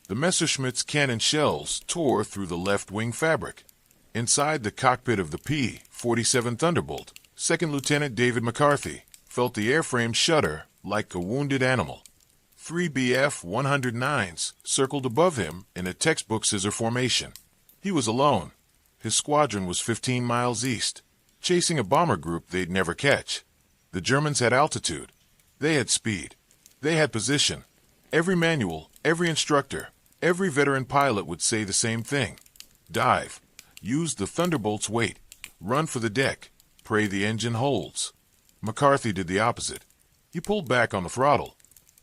The Messerschmitt's cannon shells tore through the left wing fabric. Inside the cockpit of the P-47 Thunderbolt, Second Lieutenant David McCarthy felt the airframe shudder like a wounded animal. 3 BF-109s circled above him in a textbook scissor formation. He was alone. His squadron was 15 miles east, chasing a bomber group they'd never catch. The Germans had altitude. They had speed. They had position. Every manual, every instructor, every veteran pilot would say the same thing. Dive. Use the Thunderbolt's weight. Run for the deck. Pray the engine holds. McCarthy did the opposite. He pulled back on the throttle.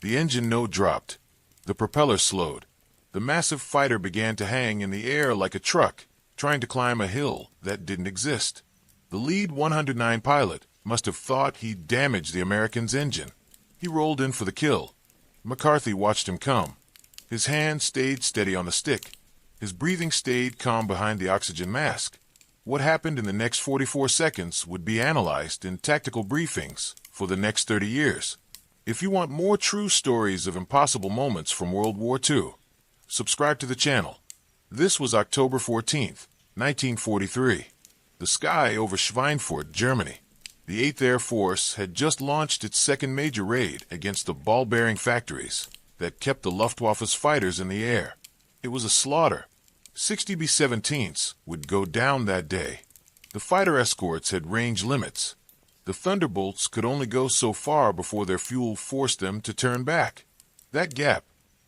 The engine node dropped. The propeller slowed. The massive fighter began to hang in the air like a truck, trying to climb a hill that didn't exist. The lead 109 pilot must have thought he'd damaged the American's engine. He rolled in for the kill. McCarthy watched him come. His hand stayed steady on the stick. His breathing stayed calm behind the oxygen mask. What happened in the next 44 seconds would be analyzed in tactical briefings for the next 30 years. If you want more true stories of impossible moments from World War II, subscribe to the channel. This was October 14th, 1943. The sky over Schweinfurt, Germany. The 8th Air Force had just launched its second major raid against the ball-bearing factories that kept the Luftwaffe's fighters in the air. It was a slaughter. 60 B-17s would go down that day. The fighter escorts had range limits. The Thunderbolts could only go so far before their fuel forced them to turn back. That gap,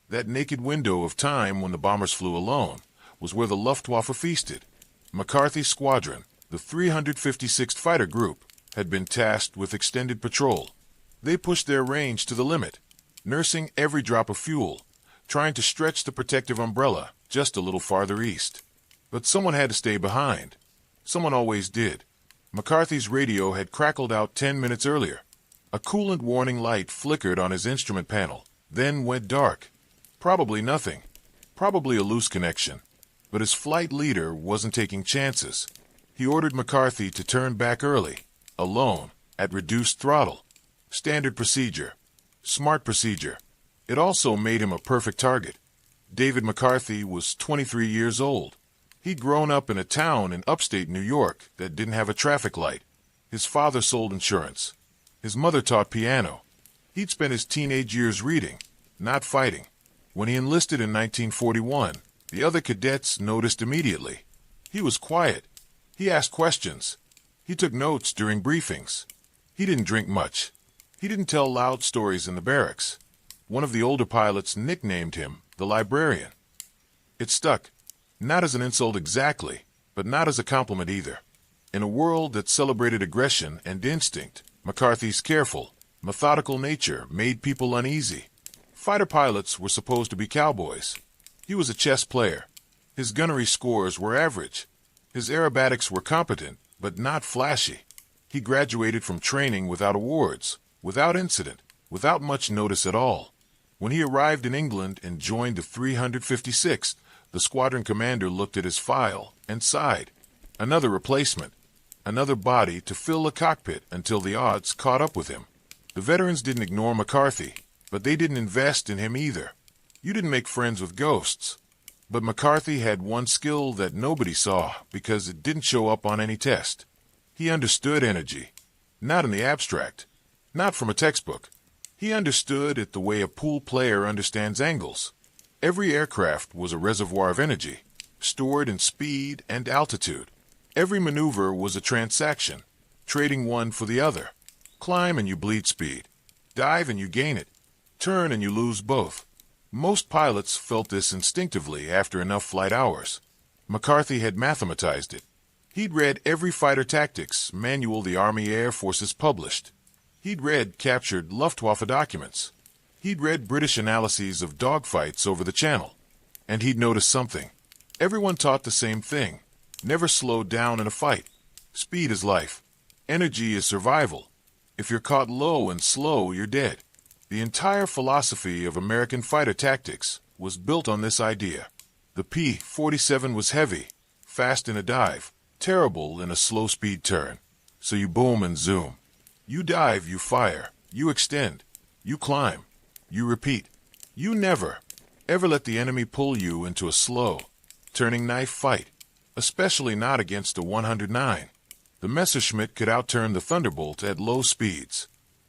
that naked window of time when the bombers flew alone, was where the Luftwaffe feasted. McCarthy's squadron, the 356th Fighter Group, had been tasked with extended patrol. They pushed their range to the limit, nursing every drop of fuel, trying to stretch the protective umbrella just a little farther east. But someone had to stay behind. Someone always did. McCarthy's radio had crackled out 10 minutes earlier. A coolant warning light flickered on his instrument panel, then went dark. Probably nothing. Probably a loose connection. But his flight leader wasn't taking chances. He ordered McCarthy to turn back early, alone, at reduced throttle. Standard procedure. Smart procedure. It also made him a perfect target. David McCarthy was 23 years old. He'd grown up in a town in upstate New York that didn't have a traffic light. His father sold insurance. His mother taught piano. He'd spent his teenage years reading, not fighting. When he enlisted in 1941, the other cadets noticed immediately. He was quiet. He asked questions. He took notes during briefings. He didn't drink much. He didn't tell loud stories in the barracks. One of the older pilots nicknamed him the librarian. It stuck. Not as an insult exactly, but not as a compliment either. In a world that celebrated aggression and instinct, McCarthy's careful, methodical nature made people uneasy. Fighter pilots were supposed to be cowboys. He was a chess player. His gunnery scores were average. His aerobatics were competent, but not flashy. He graduated from training without awards, without incident, without much notice at all. When he arrived in England and joined the 356th, the squadron commander looked at his file and sighed. Another replacement. Another body to fill a cockpit until the odds caught up with him. The veterans didn't ignore McCarthy, but they didn't invest in him either. You didn't make friends with ghosts. But McCarthy had one skill that nobody saw because it didn't show up on any test. He understood energy. Not in the abstract. Not from a textbook. He understood it the way a pool player understands angles. Every aircraft was a reservoir of energy, stored in speed and altitude. Every maneuver was a transaction, trading one for the other. Climb and you bleed speed. Dive and you gain it. Turn and you lose both. Most pilots felt this instinctively after enough flight hours. McCarthy had mathematized it. He'd read every fighter tactics manual the Army Air Forces published. He'd read captured Luftwaffe documents. He'd read British analyses of dogfights over the Channel. And he'd noticed something. Everyone taught the same thing. Never slow down in a fight. Speed is life. Energy is survival. If you're caught low and slow, you're dead. The entire philosophy of American fighter tactics was built on this idea. The P-47 was heavy, fast in a dive, terrible in a slow-speed turn. So you boom and zoom. You dive, you fire, you extend, you climb, you repeat. You never, Ever let the enemy pull you into a slow, turning knife fight? Especially not against a 109. The Messerschmitt could outturn the Thunderbolt at low speeds.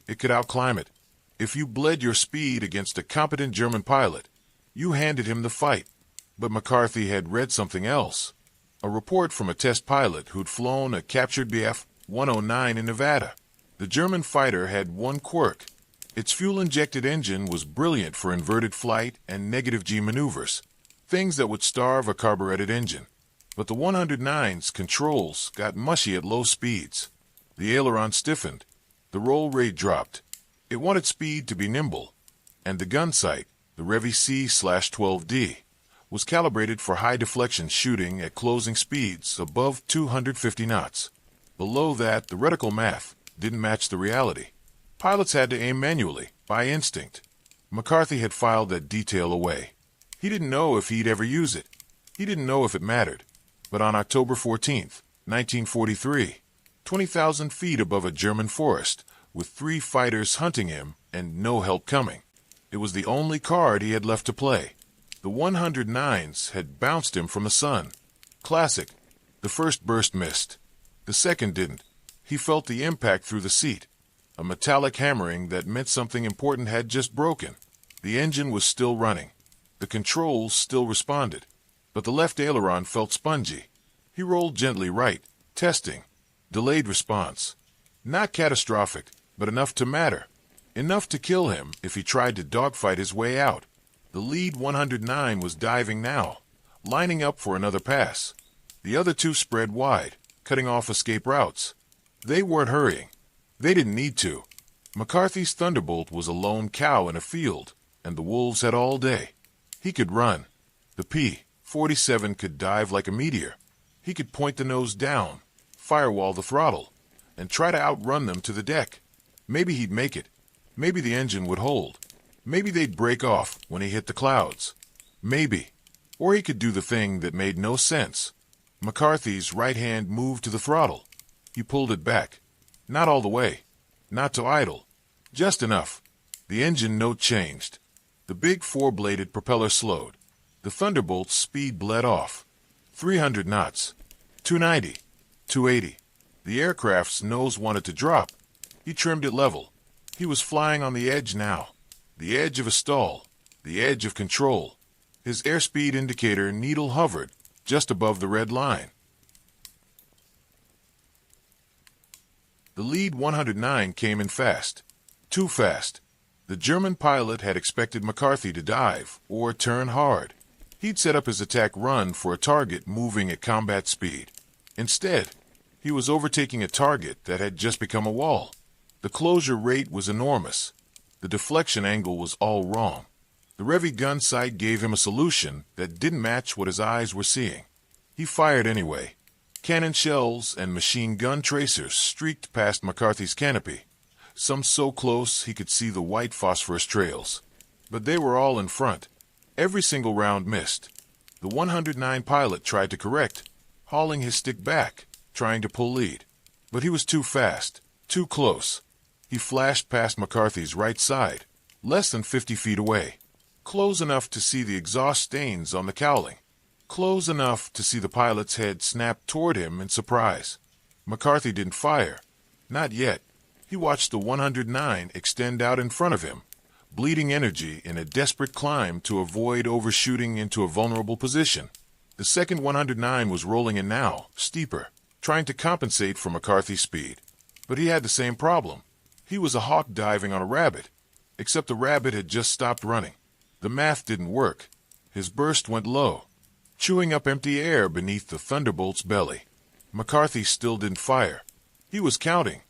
It could outclimb it. If you bled your speed against a competent German pilot, you handed him the fight. But McCarthy had read something else. A report from a test pilot who'd flown a captured Bf-109 in Nevada. The German fighter had one quirk. Its fuel-injected engine was brilliant for inverted flight and negative G maneuvers, things that would starve a carbureted engine. But the 109's controls got mushy at low speeds. The aileron stiffened. The roll rate dropped. It wanted speed to be nimble. And the gun sight, the Revi C/12D, was calibrated for high deflection shooting at closing speeds above 250 knots. Below that, the reticle math didn't match the reality. Pilots had to aim manually, by instinct. McCarthy had filed that detail away. He didn't know if he'd ever use it. He didn't know if it mattered. But on October 14th, 1943, 20,000 feet above a German forest, with 3 fighters hunting him and no help coming, it was the only card he had left to play. The 109s had bounced him from the sun. Classic. The first burst missed. The second didn't. He felt the impact through the seat. A metallic hammering that meant something important had just broken. The engine was still running. The controls still responded. But the left aileron felt spongy. He rolled gently right, testing. Delayed response. Not catastrophic, but enough to matter. Enough to kill him if he tried to dogfight his way out. The lead 109 was diving now, lining up for another pass. The other 2 spread wide, cutting off escape routes. They weren't hurrying. They didn't need to. McCarthy's Thunderbolt was a lone cow in a field, and the wolves had all day. He could run. The P-47 could dive like a meteor. He could point the nose down, firewall the throttle, and try to outrun them to the deck. Maybe he'd make it. Maybe the engine would hold. Maybe they'd break off when he hit the clouds. Maybe. Or he could do the thing that made no sense. McCarthy's right hand moved to the throttle. He pulled it back. Not all the way. Not to idle. Just enough. The engine note changed. The big 4-bladed propeller slowed. The Thunderbolt's speed bled off. 300 knots. 290. 280. The aircraft's nose wanted to drop. He trimmed it level. He was flying on the edge now. The edge of a stall. The edge of control. His airspeed indicator needle hovered just above the red line. The lead 109 came in fast. Too fast. The German pilot had expected McCarthy to dive or turn hard. He'd set up his attack run for a target moving at combat speed. Instead, he was overtaking a target that had just become a wall. The closure rate was enormous. The deflection angle was all wrong. The Revi gun sight gave him a solution that didn't match what his eyes were seeing. He fired anyway. Cannon shells and machine gun tracers streaked past McCarthy's canopy, some so close he could see the white phosphorus trails. But they were all in front. Every single round missed. The 109 pilot tried to correct, hauling his stick back, trying to pull lead. But he was too fast, too close. He flashed past McCarthy's right side, less than 50 feet away. Close enough to see the exhaust stains on the cowling. Close enough to see the pilot's head snap toward him in surprise. McCarthy didn't fire. Not yet. He watched the 109 extend out in front of him, bleeding energy in a desperate climb to avoid overshooting into a vulnerable position. The second 109 was rolling in now, steeper, trying to compensate for McCarthy's speed. But he had the same problem. He was a hawk diving on a rabbit, except the rabbit had just stopped running. The math didn't work. His burst went low, chewing up empty air beneath the Thunderbolt's belly. McCarthy still didn't fire. He was counting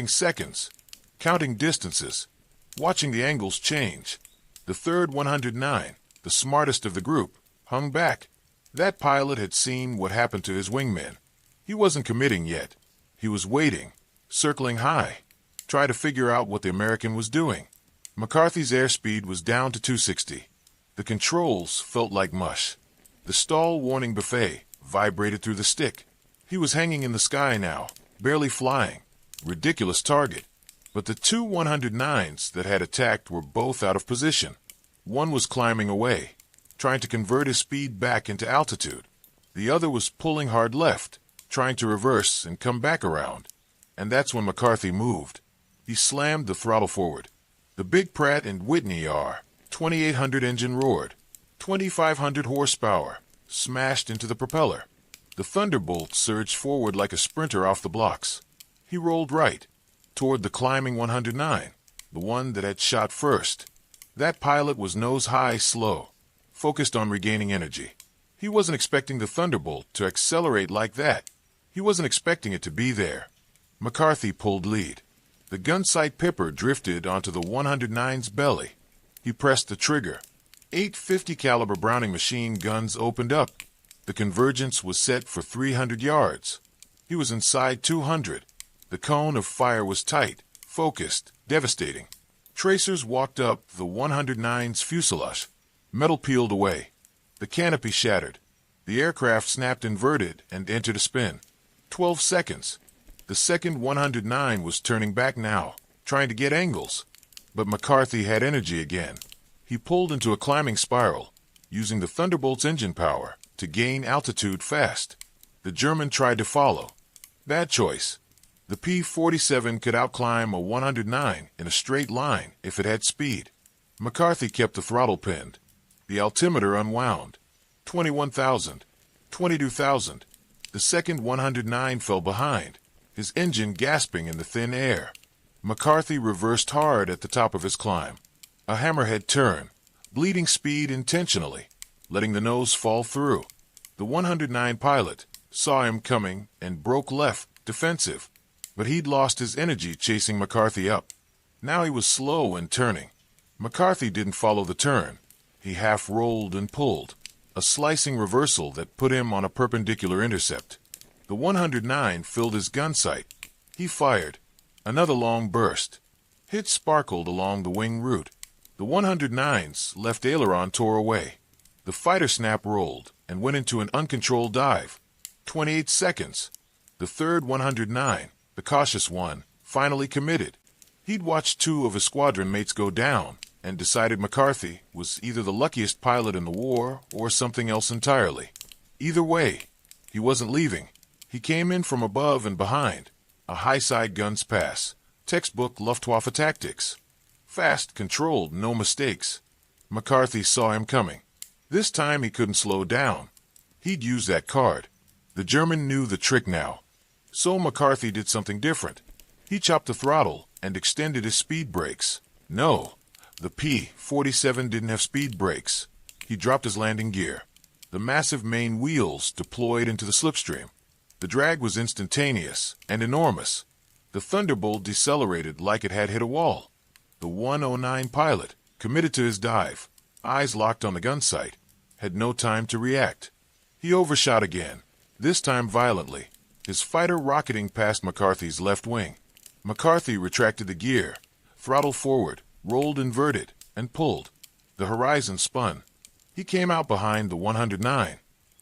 seconds, counting distances, watching the angles change. The third 109, the smartest of the group, hung back. That pilot had seen what happened to his wingmen. He wasn't committing yet. He was waiting, circling high, trying to figure out what the American was doing. McCarthy's airspeed was down to 260. The controls felt like mush. The stall warning buffet vibrated through the stick. He was hanging in the sky now, barely flying. Ridiculous target. But the two 109s that had attacked were both out of position. One was climbing away, trying to convert his speed back into altitude. The other was pulling hard left, trying to reverse and come back around. And that's when McCarthy moved. He slammed the throttle forward. The big Pratt & Whitney R-2800 engine roared. 2,500 horsepower smashed into the propeller. The Thunderbolt surged forward like a sprinter off the blocks. He rolled right, toward the climbing 109, the one that had shot first. That pilot was nose-high slow, focused on regaining energy. He wasn't expecting the Thunderbolt to accelerate like that. He wasn't expecting it to be there. McCarthy pulled lead. The gunsight Pipper drifted onto the 109's belly. He pressed the trigger. 8 50 caliber Browning machine guns opened up. The convergence was set for 300 yards. He was inside 200. The cone of fire was tight, focused, devastating. Tracers walked up the 109's fuselage. Metal peeled away. The canopy shattered. The aircraft snapped inverted and entered a spin. 12 seconds. The second 109 was turning back now, trying to get angles. But McCarthy had energy again. He pulled into a climbing spiral, using the Thunderbolt's engine power to gain altitude fast. The German tried to follow. Bad choice. The P-47 could outclimb a 109 in a straight line if it had speed. McCarthy kept the throttle pinned. The altimeter unwound. 21,000. 22,000. The second 109 fell behind, his engine gasping in the thin air. McCarthy reversed hard at the top of his climb. A hammerhead turn, bleeding speed intentionally, letting the nose fall through. The 109 pilot saw him coming and broke left, defensive. But he'd lost his energy chasing McCarthy up. Now he was slow and turning. McCarthy didn't follow the turn. He half rolled and pulled, a slicing reversal that put him on a perpendicular intercept. The 109 filled his gun sight. He fired. Another long burst. Hits sparkled along the wing route. The 109's left aileron tore away. The fighter snap rolled and went into an uncontrolled dive. 28 seconds. The third 109, the cautious one, finally committed. He'd watched 2 of his squadron mates go down and decided McCarthy was either the luckiest pilot in the war or something else entirely. Either way, he wasn't leaving. He came in from above and behind. A high-side guns pass. Textbook Luftwaffe tactics. Fast, controlled, no mistakes. McCarthy saw him coming. This time he couldn't slow down. He'd use that card. The German knew the trick now. So McCarthy did something different. He chopped the throttle and extended his speed brakes. No, the P-47 didn't have speed brakes. He dropped his landing gear. The massive main wheels deployed into the slipstream. The drag was instantaneous and enormous. The Thunderbolt decelerated like it had hit a wall. The 109 pilot, committed to his dive, eyes locked on the gun sight, had no time to react. He overshot again, this time violently, his fighter rocketing past McCarthy's left wing. McCarthy retracted the gear, throttled forward, rolled inverted, and pulled. The horizon spun. He came out behind the 109.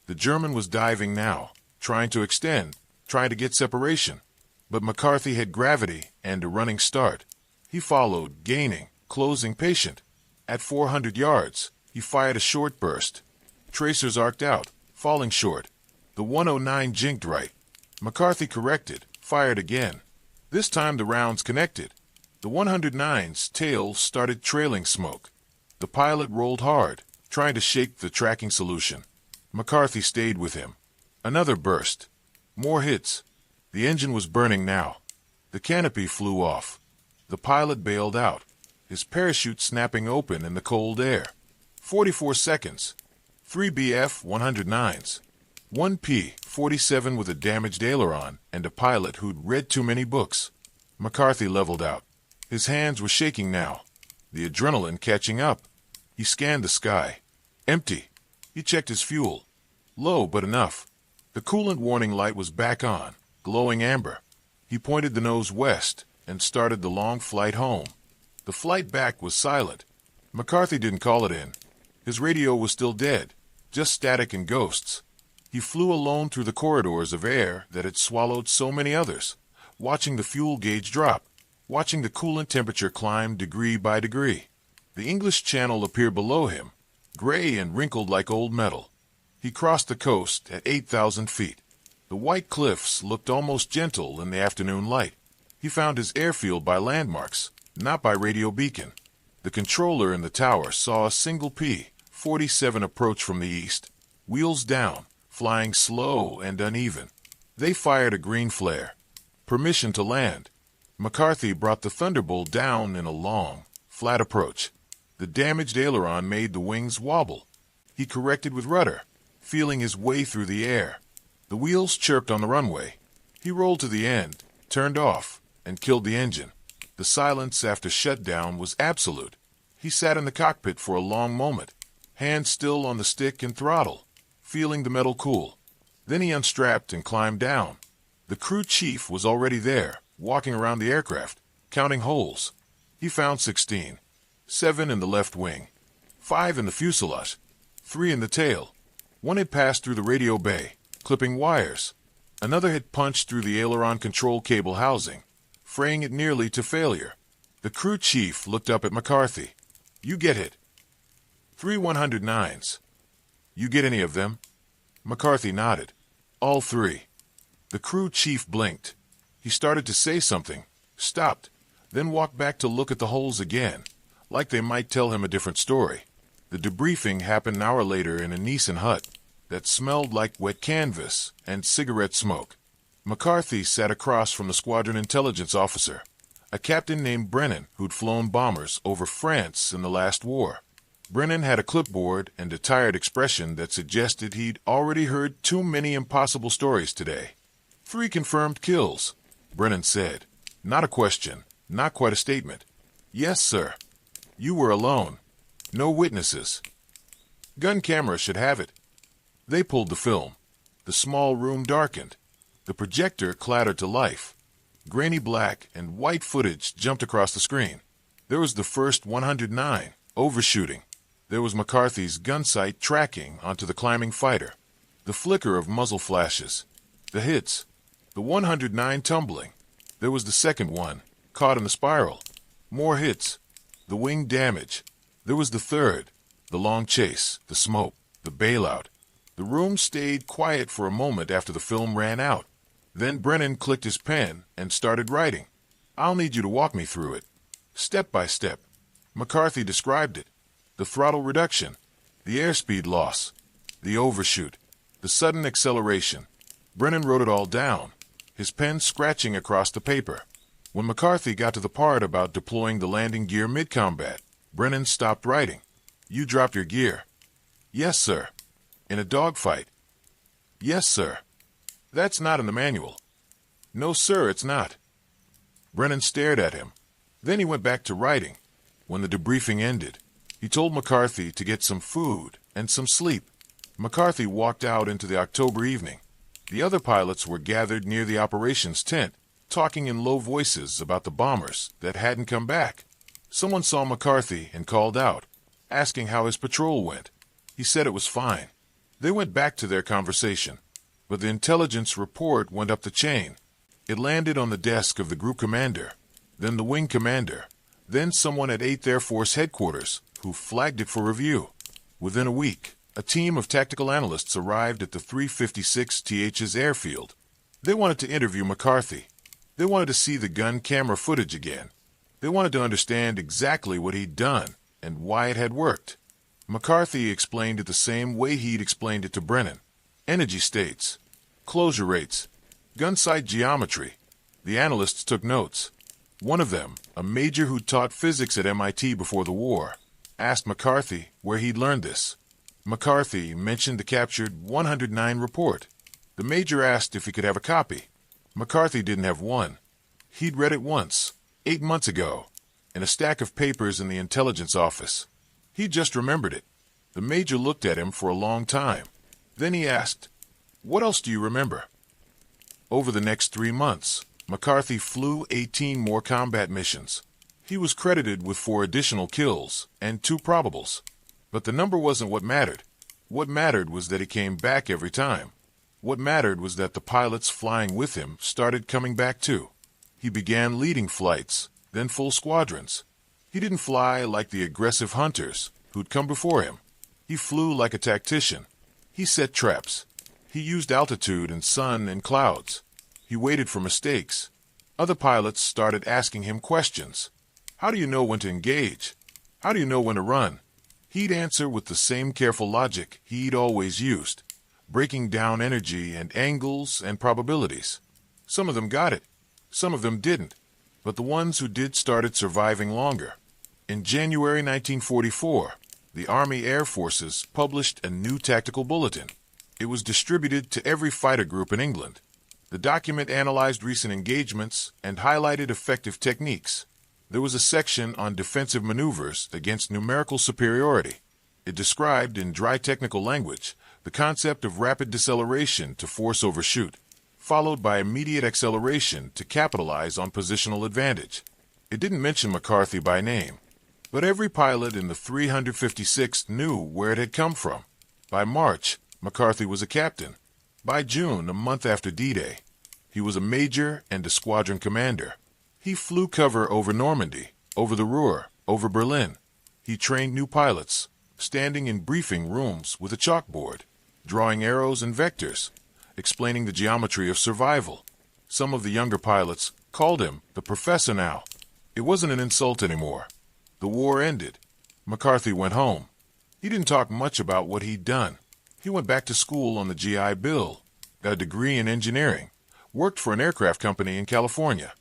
The German was diving now, trying to extend, trying to get separation. But McCarthy had gravity and a running start. He followed, gaining, closing patient. At 400 yards, he fired a short burst. Tracers arced out, falling short. The 109 jinked right. McCarthy corrected, fired again. This time the rounds connected. The 109's tail started trailing smoke. The pilot rolled hard, trying to shake the tracking solution. McCarthy stayed with him. Another burst. More hits. The engine was burning now. The canopy flew off. The pilot bailed out, his parachute snapping open in the cold air. 44 seconds. 3 BF-109s. 1 P-47 with a damaged aileron and a pilot who'd read too many books. McCarthy leveled out. His hands were shaking now, the adrenaline catching up. He scanned the sky. Empty. He checked his fuel. Low, but enough. The coolant warning light was back on, glowing amber. He pointed the nose west and started the long flight home. The flight back was silent. McCarthy didn't call it in. His radio was still dead, just static and ghosts. He flew alone through the corridors of air that had swallowed so many others, watching the fuel gauge drop, watching the coolant temperature climb degree by degree. The English Channel appeared below him, gray and wrinkled like old metal. He crossed the coast at 8,000 feet. The white cliffs looked almost gentle in the afternoon light. He found his airfield by landmarks, not by radio beacon. The controller in the tower saw a single P-47 approach from the east, wheels down, flying slow and uneven. They fired a green flare. Permission to land. McCarthy brought the Thunderbolt down in a long, flat approach. The damaged aileron made the wings wobble. He corrected with rudder, feeling his way through the air. The wheels chirped on the runway. He rolled to the end, turned off, and killed the engine. The silence after shutdown was absolute. He sat in the cockpit for a long moment, hands still on the stick and throttle, feeling the metal cool. Then he unstrapped and climbed down. The crew chief was already there, walking around the aircraft, counting holes. He found 16. 7 in the left wing, 5 in the fuselage, 3 in the tail. One had passed through the radio bay, clipping wires. Another had punched through the aileron control cable housing, fraying it nearly to failure. The crew chief looked up at McCarthy. "You get hit." 3 109s. "You get any of them?" McCarthy nodded. "All 3. The crew chief blinked. He started to say something, stopped, then walked back to look at the holes again, like they might tell him a different story. The debriefing happened an hour later in a Nissan hut that smelled like wet canvas and cigarette smoke. McCarthy sat across from the squadron intelligence officer, a captain named Brennan who'd flown bombers over France in the last war. Brennan had a clipboard and a tired expression that suggested he'd already heard too many impossible stories today. 3 confirmed kills, Brennan said. Not a question, not quite a statement. "Yes, sir. You were alone. No witnesses. Gun camera should have it." They pulled the film. The small room darkened. The projector clattered to life. Grainy black and white footage jumped across the screen. There was the first 109, overshooting. There was McCarthy's gun sight tracking onto the climbing fighter. The flicker of muzzle flashes. The hits. The 109 tumbling. There was the second one, caught in the spiral. More hits. The wing damage. There was the third, the long chase, the smoke, the bailout. The room stayed quiet for a moment after the film ran out. Then Brennan clicked his pen and started writing. "I'll need you to walk me through it, step by step." McCarthy described it. The throttle reduction, the airspeed loss, the overshoot, the sudden acceleration. Brennan wrote it all down, his pen scratching across the paper. When McCarthy got to the part about deploying the landing gear mid-combat, Brennan stopped writing. "You dropped your gear." "Yes, sir." "In a dogfight?" "Yes, sir." "That's not in the manual." "No, sir, it's not." Brennan stared at him. Then he went back to writing. When the debriefing ended, he told McCarthy to get some food and some sleep. McCarthy walked out into the October evening. The other pilots were gathered near the operations tent, talking in low voices about the bombers that hadn't come back. Someone saw McCarthy and called out, asking how his patrol went. He said it was fine. They went back to their conversation, but the intelligence report went up the chain. It landed on the desk of the group commander, then the wing commander, then someone at 8th Air Force headquarters who flagged it for review. Within a week, a team of tactical analysts arrived at the 356th's airfield. They wanted to interview McCarthy. They wanted to see the gun camera footage again. They wanted to understand exactly what he'd done and why it had worked. McCarthy explained it the same way he'd explained it to Brennan. Energy states, closure rates, gun sight geometry. The analysts took notes. One of them, a major who taught physics at MIT before the war, asked McCarthy where he'd learned this. McCarthy mentioned the captured 109 report. The major asked if he could have a copy. McCarthy didn't have one. He'd read it once, 8 months ago, in a stack of papers in the intelligence office. He just remembered it. The major looked at him for a long time. Then he asked, "What else do you remember?" Over the next 3 months, McCarthy flew 18 more combat missions. He was credited with 4 additional kills and 2 probables. But the number wasn't what mattered. What mattered was that he came back every time. What mattered was that the pilots flying with him started coming back too. He began leading flights, then full squadrons. He didn't fly like the aggressive hunters who'd come before him. He flew like a tactician. He set traps. He used altitude and sun and clouds. He waited for mistakes. Other pilots started asking him questions. How do you know when to engage? How do you know when to run? He'd answer with the same careful logic he'd always used, breaking down energy and angles and probabilities. Some of them got it. Some of them didn't. But the ones who did started surviving longer. In January 1944, the Army Air Forces published a new tactical bulletin. It was distributed to every fighter group in England. The document analyzed recent engagements and highlighted effective techniques. There was a section on defensive maneuvers against numerical superiority. It described, in dry technical language, the concept of rapid deceleration to force overshoot, followed by immediate acceleration to capitalize on positional advantage. It didn't mention McCarthy by name, but every pilot in the 356th knew where it had come from. By March, McCarthy was a captain. By June, a month after D-Day, he was a major and a squadron commander. He flew cover over Normandy, over the Ruhr, over Berlin. He trained new pilots, standing in briefing rooms with a chalkboard, drawing arrows and vectors, explaining the geometry of survival. Some of the younger pilots called him the professor now. It wasn't an insult anymore. The war ended. McCarthy went home. He didn't talk much about what he'd done. He went back to school on the GI Bill, got a degree in engineering, worked for an aircraft company in California.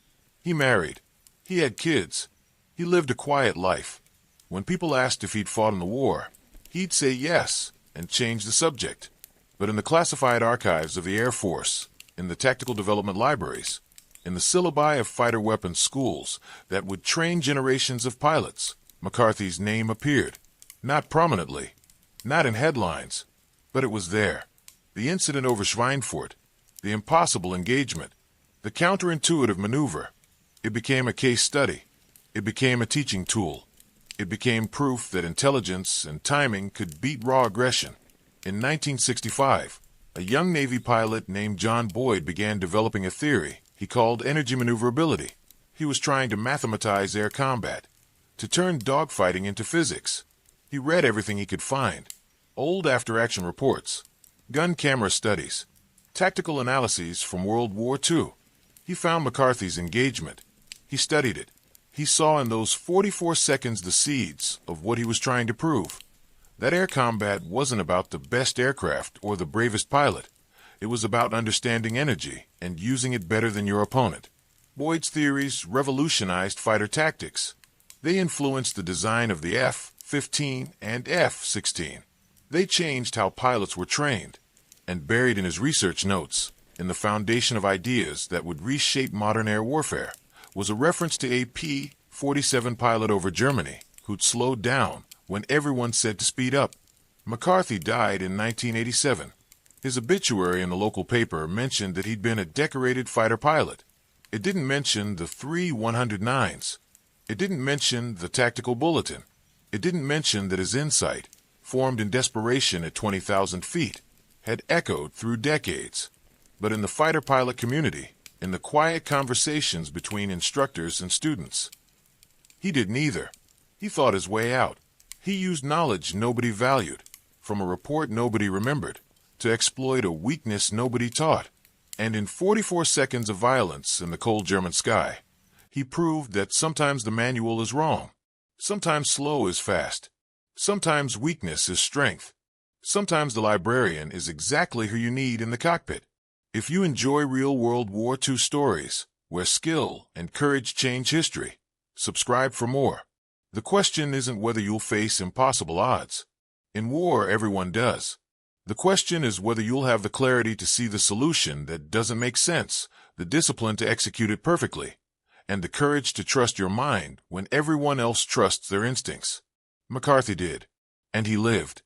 He married. He had kids. He lived a quiet life. When people asked if he'd fought in the war, he'd say yes and change the subject. But in the classified archives of the Air Force, in the tactical development libraries, in the syllabi of fighter weapons schools that would train generations of pilots, McCarthy's name appeared. Not prominently, not in headlines, but it was there. The incident over Schweinfurt, the impossible engagement, the counterintuitive maneuver. It became a case study. It became a teaching tool. It became proof that intelligence and timing could beat raw aggression. In 1965, a young Navy pilot named John Boyd began developing a theory he called energy maneuverability. He was trying to mathematize air combat, to turn dogfighting into physics. He read everything he could find: old after-action reports, gun camera studies, tactical analyses from World War II. He found McCarthy's engagement. He studied it. He saw in those 44 seconds the seeds of what he was trying to prove. That air combat wasn't about the best aircraft or the bravest pilot. It was about understanding energy and using it better than your opponent. Boyd's theories revolutionized fighter tactics. They influenced the design of the F-15 and F-16. They changed how pilots were trained. And buried in his research notes, in the foundation of ideas that would reshape modern air warfare, was a reference to a P-47 pilot over Germany who'd slowed down when everyone said to speed up. McCarthy died in 1987. His obituary in the local paper mentioned that he'd been a decorated fighter pilot. It didn't mention the 3 109s. It didn't mention the tactical bulletin. It didn't mention that his insight, formed in desperation at 20,000 feet, had echoed through decades. But in the fighter pilot community, in the quiet conversations between instructors and students, he did neither. He thought his way out. He used knowledge nobody valued, from a report nobody remembered, to exploit a weakness nobody taught. And in 44 seconds of violence in the cold German sky, he proved that sometimes the manual is wrong. Sometimes slow is fast. Sometimes weakness is strength. Sometimes the librarian is exactly who you need in the cockpit. If you enjoy real World War II stories, where skill and courage change history, subscribe for more. The question isn't whether you'll face impossible odds. In war, everyone does. The question is whether you'll have the clarity to see the solution that doesn't make sense, the discipline to execute it perfectly, and the courage to trust your mind when everyone else trusts their instincts. McCarthy did, and he lived.